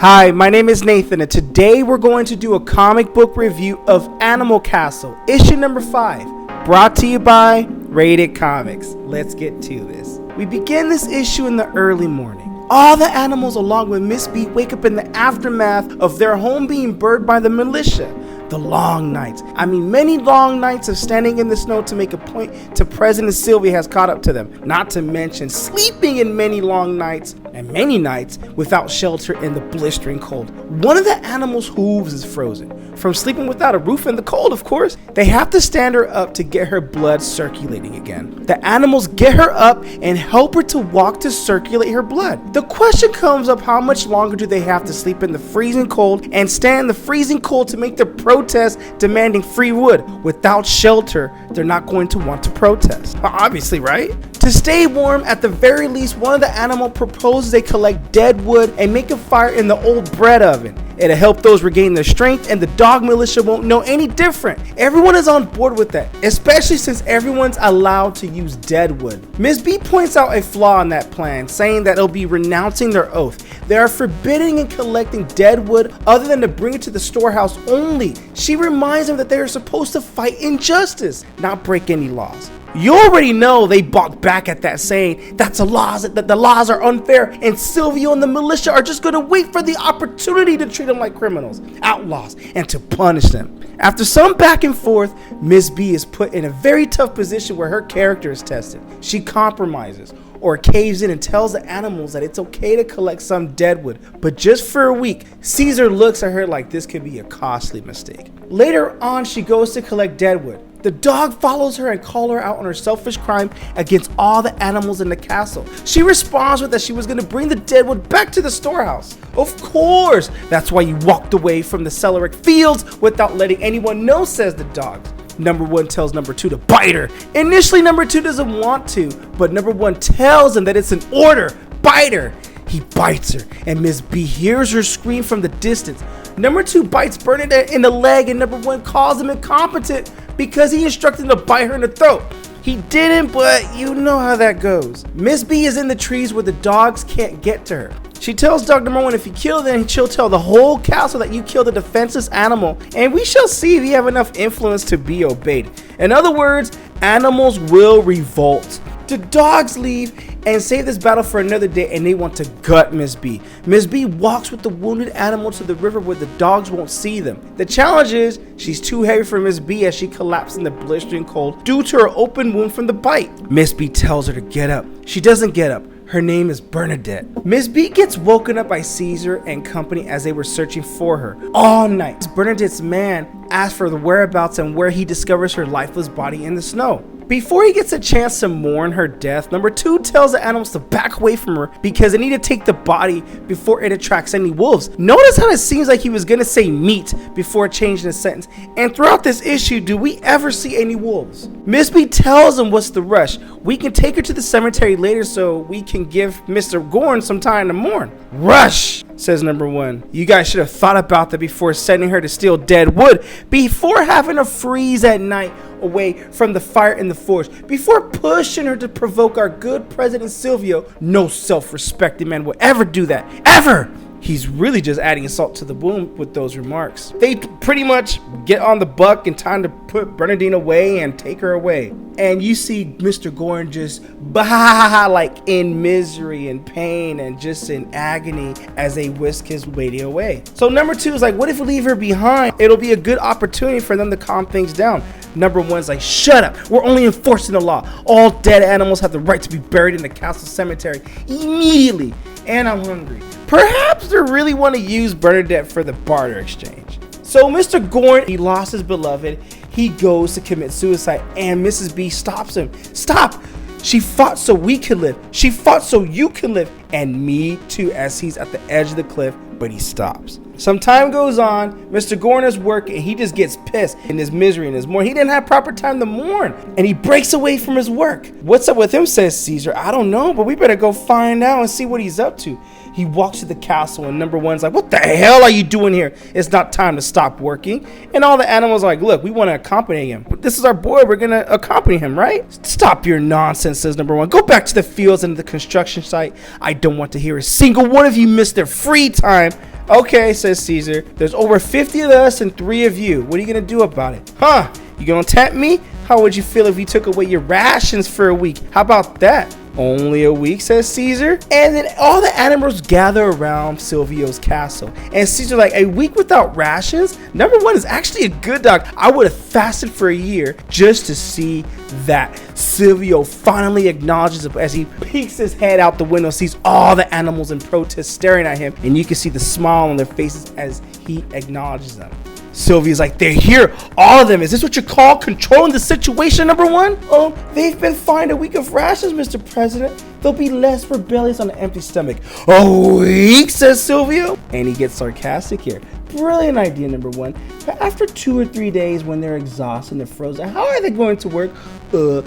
Hi, my name is Nathan, and today we're going to do a comic book review of Animal Castle, issue number 5, brought to you by Rated Comics. Let's get to this. We begin this issue in the early morning. All the animals along with Miss B wake up in the aftermath of their home being burned by the militia. The long nights. Many long nights of standing in the snow to make a point to President Silvio has caught up to them. Not to mention sleeping in many long nights and many nights without shelter in the blistering cold. One of the animals' hooves is frozen. From sleeping without a roof in the cold, of course. They have to stand her up to get her blood circulating again. The animals get her up and help her to walk to circulate her blood. The question comes up, how much longer do they have to sleep in the freezing cold and stand in the freezing cold to make their protest demanding free wood? Without shelter, they're not going to want to protest. Obviously, right? To stay warm, at the very least, one of the animals proposes they collect dead wood and make a fire in the old bread oven. It'll help those regain their strength, and the dog militia won't know any different. Everyone is on board with that, especially since everyone's allowed to use dead wood. Ms. B points out a flaw in that plan, saying that it'll be renouncing their oath. They are forbidding and collecting dead wood other than to bring it to the storehouse only. She reminds them that they are supposed to fight injustice, not break any laws. You already know they balked back at that, saying that the laws are unfair, and Silvio and the militia are just going to wait for the opportunity to treat them like criminals, outlaws, and to punish them. After some back and forth, Miss B is put in a very tough position where her character is tested. She compromises or caves in and tells the animals that it's okay to collect some deadwood, but just for a week. Caesar looks at her like this could be a costly mistake. Later on, she goes to collect deadwood. The dog follows her and calls her out on her selfish crime against all the animals in the castle. She responds with that she was going to bring the deadwood back to the storehouse. Of course, that's why you walked away from the Celeric fields without letting anyone know, says the dog. Number 1 tells number 2 to bite her. Initially, number 2 doesn't want to, but number 1 tells him that it's an order. Bite her. He bites her, and Miss B hears her scream from the distance. Number 2 bites Bernadette in the leg, and number 1 calls him incompetent because he instructed him to bite her in the throat. He didn't, but you know how that goes. Miss B is in the trees where the dogs can't get to her. She tells dog number 1 if you kill them, she'll tell the whole castle that you killed a defenseless animal, and we shall see if you have enough influence to be obeyed. In other words, animals will revolt. The dogs leave and save this battle for another day, and they want to gut Miss B. Miss B walks with the wounded animal to the river where the dogs won't see them. The challenge is she's too heavy for Miss B as she collapses in the blistering cold due to her open wound from the bite. Miss B tells her to get up. She doesn't get up. Her name is Bernadette. Miss B gets woken up by Seizure and company as they were searching for her all night. Bernadette's man asks for the whereabouts and where he discovers her lifeless body in the snow. Before he gets a chance to mourn her death, number 2 tells the animals to back away from her because they need to take the body before it attracts any wolves. Notice how it seems like he was going to say meat before changing the sentence. And throughout this issue, do we ever see any wolves? Miss B tells him what's the rush. We can take her to the cemetery later so we can give Mr. Gorn some time to mourn. Rush, says number 1. You guys should have thought about that before sending her to steal dead wood, before having her freeze at night away from the fire in the forge, before pushing her to provoke our good President Silvio. No self-respecting man would ever do that, ever. He's really just adding salt to the wound with those remarks. They pretty much get on the buck and time to put Bernadine away and take her away. And you see Mr. Gorn just like in misery and pain and just in agony as they whisk his lady away. So number 2 is like, what if we leave her behind? It'll be a good opportunity for them to calm things down. Number 1's like, shut up, we're only enforcing the law. All dead animals have the right to be buried in the castle cemetery immediately. And I'm hungry. Perhaps they really want to use Bernadette for the barter exchange. So Mr. Gorn, he lost his beloved. He goes to commit suicide, and Mrs. B stops him. Stop! She fought so we could live. She fought so you can live. And me too, as he's at the edge of the cliff, but he stops. Some time goes on. Mr. Gorn is working, and he just gets pissed in his misery and his mourn. He didn't have proper time to mourn, and he breaks away from his work. What's up with him, says Caesar. I don't know, but we better go find out and see what he's up to. He walks to the castle and number one's like, what the hell are you doing here? It's not time to stop working. And all the animals are like, look, we want to accompany him. This is our boy. We're going to accompany him, right? Stop your nonsense, says number one. Go back to the fields and the construction site. I don't want to hear a single one of you miss their free time. Okay, says Seizure. There's over 50 of us and 3 of you. What are you going to do about it? Huh? You going to tempt me? How would you feel if you took away your rations for a week? How about that? Only a week, says Seizure. And then all the animals gather around Silvio's castle. And Caesar's like, a week without rations? Number one is actually a good dog. I would have fasted for a year just to see that. Silvio finally acknowledges it as he peeks his head out the window, sees all the animals in protest staring at him. And you can see the smile on their faces as he acknowledges them. Sylvia's like, they're here, all of them. Is this what you call controlling the situation, number one? Oh, they've been fined a week of rations, Mr. President. They'll be less rebellious on an empty stomach. A week, says Silvio. And he gets sarcastic here. Brilliant idea, number one. But after 2 or 3 days when they're exhausted and they're frozen, how are they going to work? Well,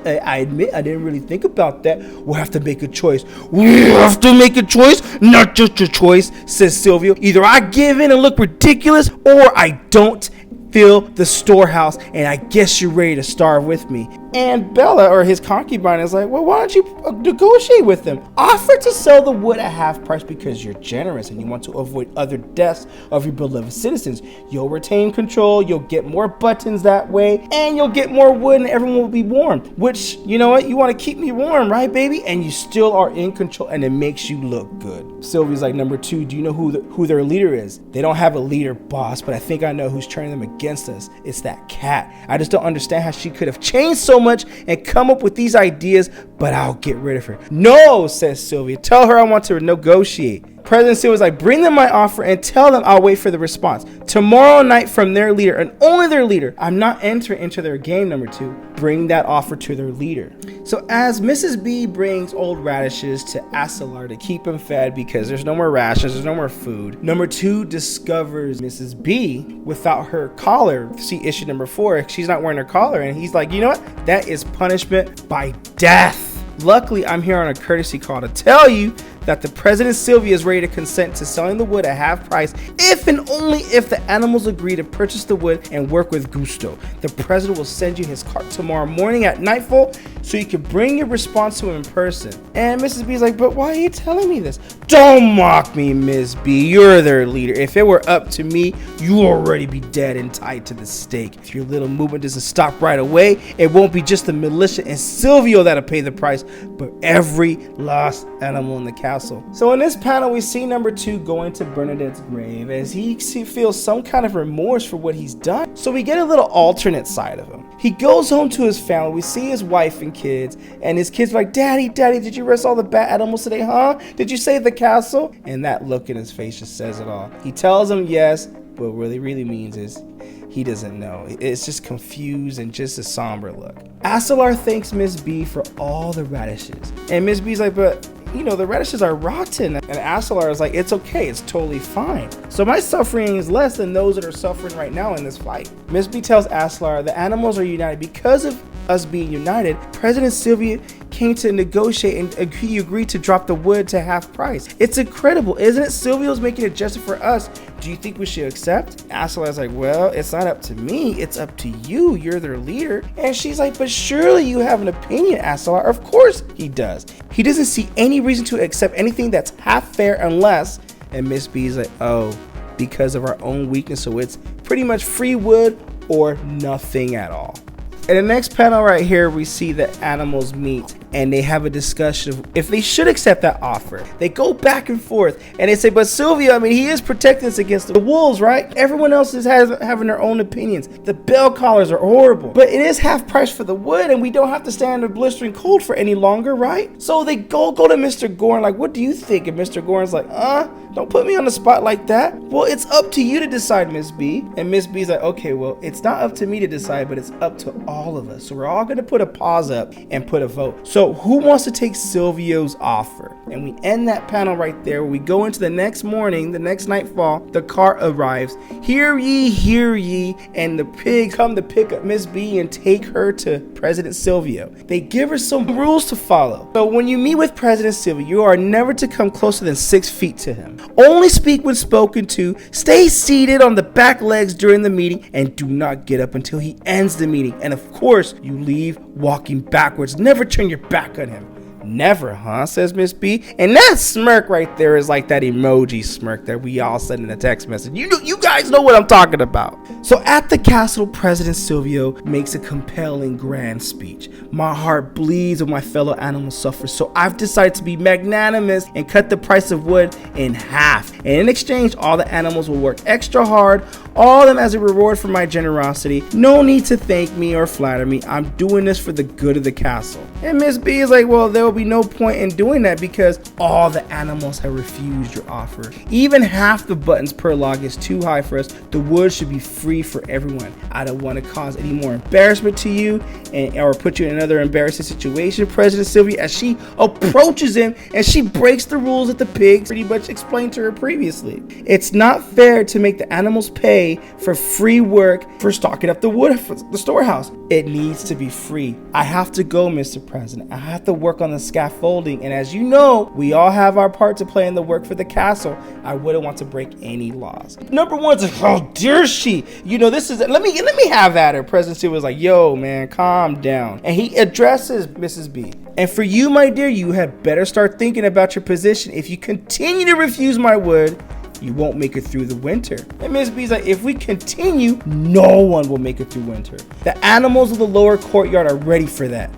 I admit I didn't really think about that. We'll have to make a choice. We have to make a choice? Not just a choice, says Silvio. Either I give in and look ridiculous, or I don't fill the storehouse, and I guess you're ready to starve with me. And Bella, or his concubine, is like, well, why don't you negotiate with them? Offer to sell the wood at half price because you're generous and you want to avoid other deaths of your beloved citizens. You'll retain control, you'll get more buttons that way, and you'll get more wood and everyone will be warm. Which, you know what, you want to keep me warm, right, baby? And you still are in control and it makes you look good. Sylvia's like, number two, do you know who their leader is? They don't have a leader, boss, but I think I know who's turning them against us. It's that cat. I just don't understand how she could have changed so much and come up with these ideas, but I'll get rid of her. No, says Sylvia. Tell her I want to negotiate. President Silvio was like, bring them my offer and tell them I'll wait for the response. Tomorrow night from their leader and only their leader. I'm not entering into their game, number two. Bring that offer to their leader. So as Mrs. B brings old radishes to Aslaar to keep him fed because there's no more rations, there's no more food. Number two discovers Mrs. B without her collar. See issue number 4, she's not wearing her collar. And he's like, you know what? That is punishment by death. Luckily, I'm here on a courtesy call to tell you that the President Silvio is ready to consent to selling the wood at half price if and only if the animals agree to purchase the wood and work with gusto. The president will send you his cart tomorrow morning at nightfall so you can bring your response to him in person. And Mrs. B is like, but why are you telling me this? Don't mock me, Miss B. You're their leader. If it were up to me, you already be dead and tied to the stake. If your little movement doesn't stop right away, it won't be just the militia and Silvio that'll pay the price, but every lost animal in the castle. So in this panel, we see number 2 going to Bernadette's grave as he feels some kind of remorse for what he's done. So we get a little alternate side of him. He goes home to his family. We see his wife and kids, and his kids are like, Daddy, did you arrest all the bad animals today, huh? Did you save the castle? And that look in his face just says it all. He tells him yes, but what it really means is he doesn't know. It's just confused and just a somber look. Aslaar thanks Miss B for all the radishes. And Miss B's like, but you know, the radishes are rotten. And Aslaar is like, it's okay, it's totally fine. So my suffering is less than those that are suffering right now in this fight. Miss B tells Aslaar the animals are united. Because of us being united, President Silvio came to negotiate and he agreed to drop the wood to half price. It's incredible, isn't it? Silvio's making it justice for us. Do you think we should accept? Aslaar's like, well, it's not up to me, it's up to you. You're their leader. And she's like, but surely you have an opinion, Aslaar. Of course he does. He doesn't see any reason to accept anything that's half fair unless, and Miss B's like, oh, because of our own weakness. So it's pretty much free wood or nothing at all. In the next panel right here, we see the animals meet and they have a discussion of if they should accept that offer. They go back and forth and they say, but Silvio, I mean, he is protecting us against the wolves, right? Everyone else is having their own opinions. The bell collars are horrible, but it is half price for the wood and we don't have to stand in the blistering cold for any longer, right? So they go to Mr. Gorin, like, what do you think? And Mr. Gorin's like, don't put me on the spot like that. Well, it's up to you to decide, Miss B. And Miss B's like, okay, well, it's not up to me to decide, but it's up to all of us. So we're all going to put a pause up and put a vote. So So who wants to take Silvio's offer? And we end that panel right there. We go into the next morning, the next nightfall, the cart arrives. Hear ye, and the pigs come to pick up Miss B and take her to President Silvio. They give her some rules to follow. So when you meet with President Silvio, you are never to come closer than 6 feet to him. Only speak when spoken to, stay seated on the back legs during the meeting, and do not get up until he ends the meeting. And of course, you leave walking backwards. Never turn your back on him. Never, huh? Says Miss B. And that smirk right there is like that emoji smirk that we all send in a text message. You guys know what I'm talking about. So at the castle, President Silvio makes a compelling grand speech. My heart bleeds when my fellow animals suffer, so I've decided to be magnanimous and cut the price of wood in half. And in exchange, all the animals will work extra hard, all of them as a reward for my generosity. No need to thank me or flatter me. I'm doing this for the good of the castle. And Miss B is like, well, there will be no point in doing that because all the animals have refused your offer. Even half the buttons per log is too high for us. The wood should be free for everyone. I don't want to cause any more embarrassment to you or put you in another embarrassing situation, President Sylvia, as she approaches him and she breaks the rules that the pigs pretty much explained to her previously. It's not fair to make the animals pay for free work for stocking up the wood for the storehouse. It needs to be free. I have to go, Mr. President. I have to work on the scaffolding, and as you know, we all have our part to play in the work for the castle. I wouldn't want to break any laws. Number one's like, how dare she? You know, this is let me have at her. President Silvio was like, yo, man, calm down. And he addresses Mrs. B. And for you, my dear, you had better start thinking about your position. If you continue to refuse my wood, you won't make it through the winter. And Miss B's like, if we continue, no one will make it through winter. The animals of the lower courtyard are ready for that.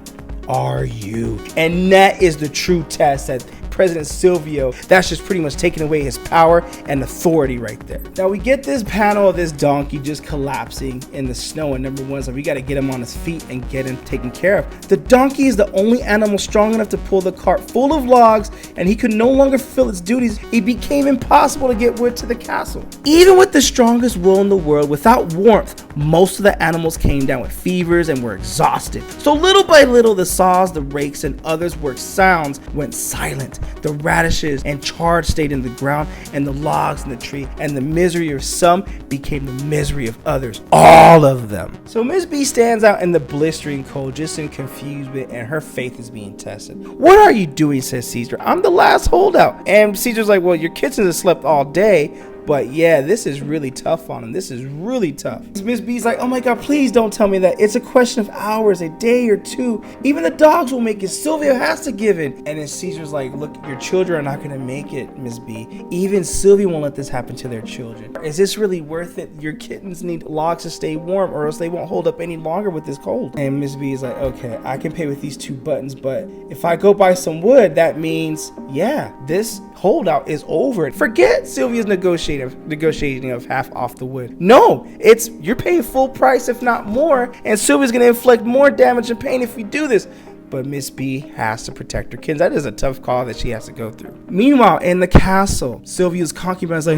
Are you? And that is the true test that President Silvio, that's just pretty much taking away his power and authority right there. Now we get this panel of this donkey just collapsing in the snow, and number one, so we got to get him on his feet and get him taken care of. The donkey is the only animal strong enough to pull the cart full of logs, and he could no longer fulfill its duties. It became impossible to get wood to the castle. Even with the strongest will in the world, without warmth, most of the animals came down with fevers and were exhausted. So little by little, the saws, the rakes, and others' work sounds went silent. The radishes and chard stayed in the ground, and the logs in the tree, and the misery of some became the misery of others. All of them. So Miss B stands out in the blistering cold, just in confusement, and her faith is being tested. What are you doing? Says Seizure. I'm the last holdout. And Seizure's like, well, your kittens have slept all day. But yeah, this is really tough on him. This is really tough. Miss B's like, oh my God, please don't tell me that. It's a question of hours, a day or two. Even the dogs will make it. Silvio has to give in. And then Seizure's like, look, your children are not going to make it, Miss B. Even Silvio won't let this happen to their children. Is this really worth it? Your kittens need logs to stay warm, or else they won't hold up any longer with this cold. And Miss B is like, okay, I can pay with these 2 buttons, but if I go buy some wood, that means, yeah, this holdout is over. Forget Sylvia's negotiating of half off the wood. No, it's you're paying full price, if not more, and Sylvia's gonna inflict more damage and pain if we do this. But Miss B has to protect her kids. That is a tough call that she has to go through. Meanwhile, in the castle, Sylvia's concubine is like,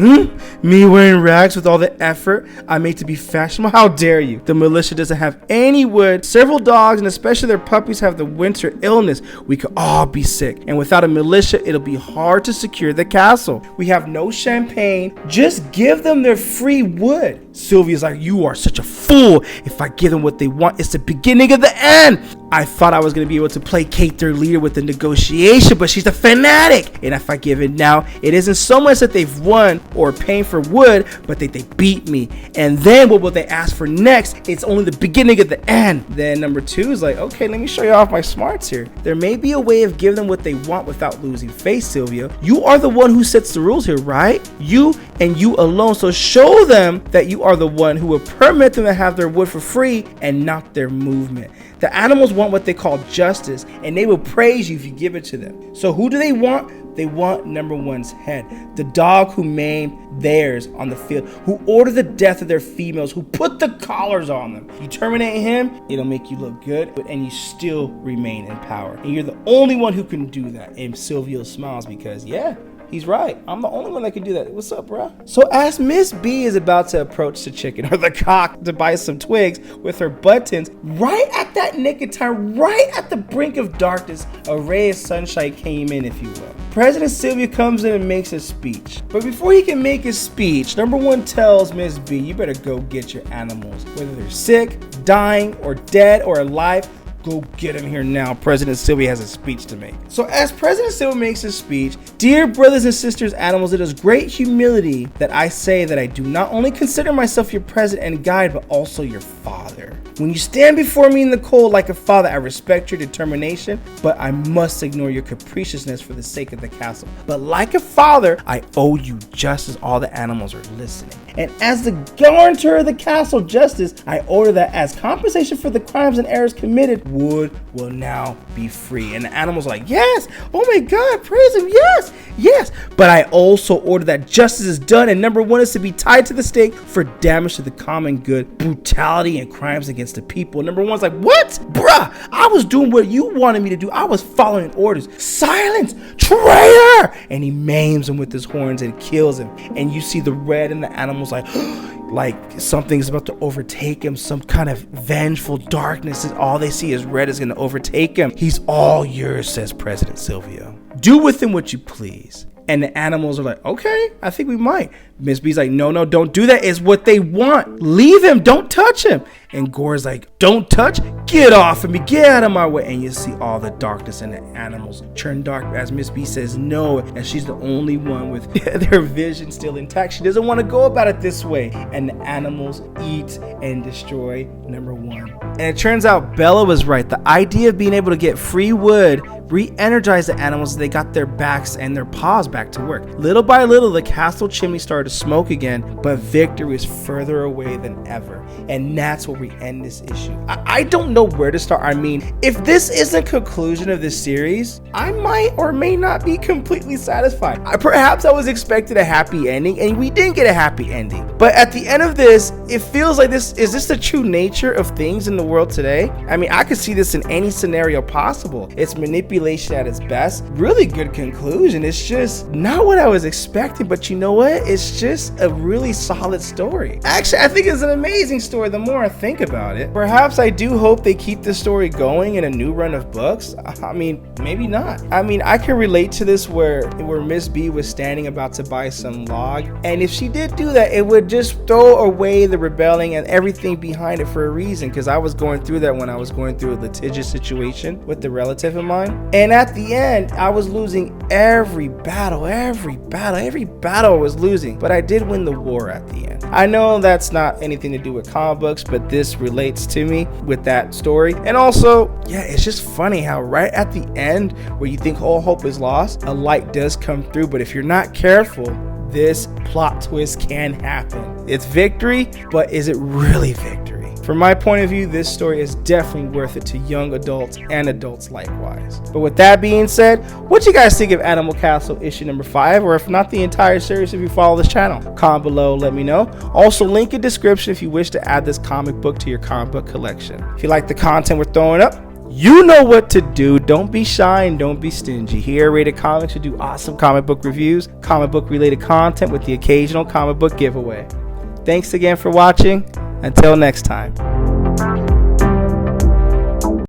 me wearing rags with all the effort I made to be fashionable? How dare you? The militia doesn't have any wood. Several dogs, and especially their puppies, have the winter illness. We could all be sick. And without a militia, it'll be hard to secure the castle. We have no champagne. Just give them their free wood. Sylvia's like, you are such a fool. If I give them what they want, it's the beginning of the end. I thought I was going to be able to placate their leader with the negotiation, but she's a fanatic. And if I give in now, it isn't so much that they've won or paying for wood, but that they beat me. And then what will they ask for next? It's only the beginning of the end. Then number 2 is like, okay, let me show you off my smarts here. There may be a way of giving them what they want without losing face, Silvio. You are the one who sets the rules here, right? You and you alone. So show them that you are the one who will permit them to have their wood for free and not their movement. The animals want what they call justice, and they will praise you if you give it to them. So who do they want? They want number 1's head. The dog who maimed theirs on the field, who ordered the death of their females, who put the collars on them. You terminate him, it'll make you look good, and you still remain in power. And you're the only one who can do that. And Silvio smiles because, yeah, he's right. I'm the only one that can do that. What's up, bro? So as Miss B is about to approach the chicken or the cock to buy some twigs with her buttons, right at that nick of time, right at the brink of darkness, a ray of sunshine came in, if you will. President Silvio comes in and makes a speech. But before he can make his speech, number one tells Miss B, you better go get your animals. Whether they're sick, dying, or dead, or alive, go get him here now. President Silvio has a speech to make. So as President Silvio makes his speech, dear brothers and sisters, animals, it is great humility that I say that I do not only consider myself your president and guide, but also your father. When you stand before me in the cold like a father, I respect your determination, but I must ignore your capriciousness for the sake of the castle. But like a father, I owe you justice. All the animals are listening. And as the guarantor of the castle justice, I order that as compensation for the crimes and errors committed, Wood will now be free. And the animals are like, yes, oh my God, praise him, yes, yes. But I also order that justice is done, and number one is to be tied to the stake for damage to the common good, brutality, and crimes against the people. Number one's like, what? Bruh, I was doing what you wanted me to do. I was following orders. Silence, traitor! And he maims him with his horns and kills him. And you see the red in the animals like something's about to overtake him. Some kind of vengeful darkness is all they see is red is going to overtake him. He's all yours, says President Silvio. Do with him what you please. And the animals are like, okay, I think we might. Miss B's like, no, don't do that. It's what they want. Leave him. Don't touch him. And Gore's like, don't touch. Get off of me. Get out of my way. And you see all the darkness and the animals turn dark as Miss B says no. And she's the only one with their vision still intact. She doesn't want to go about it this way. And the animals eat and destroy number one. And it turns out Bella was right. The idea of being able to get free wood re-energized the animals. They got their backs and their paws back to work. Little by little, the castle chimney started to smoke again, but victory was further away than ever. And that's where we end this issue. I don't know where to start. I mean, if this is a conclusion of this series, I might or may not be completely satisfied. Perhaps I was expecting a happy ending, and we didn't get a happy ending. But at the end of this, it feels like is this the true nature of things in the world today? I mean, I could see this in any scenario possible. It's manipulation at its best. Really good conclusion. It's just not what I was expecting, but you know what? It's just a really solid story. Actually, I think it's an amazing story the more I think about it. Perhaps I do hope they keep the story going in a new run of books. I mean, maybe not. I mean, I can relate to this where Miss B was standing about to buy some log, and if she did do that, it would just throw away the rebelling and everything behind it for a reason, because I was going through that when I was going through a litigious situation with the relative of mine. And at the end, I was losing every battle I was losing, but I did win the war at the end. I know that's not anything to do with comic books, but this relates to me with that story. And also, yeah, it's just funny how right at the end, where you think all hope is lost, a light does come through. But if you're not careful, this plot twist can happen. It's victory, but is it really victory? From my point of view, this story is definitely worth it to young adults and adults likewise. But with that being said, what you guys think of Animal Castle issue number 5, or if not the entire series if you follow this channel? Comment below, let me know. Also, link in description if you wish to add this comic book to your comic book collection. If you like the content we're throwing up, you know what to do. Don't be shy and don't be stingy. Here at Rated Comics, we do awesome comic book reviews, comic book related content with the occasional comic book giveaway. Thanks again for watching. Until next time.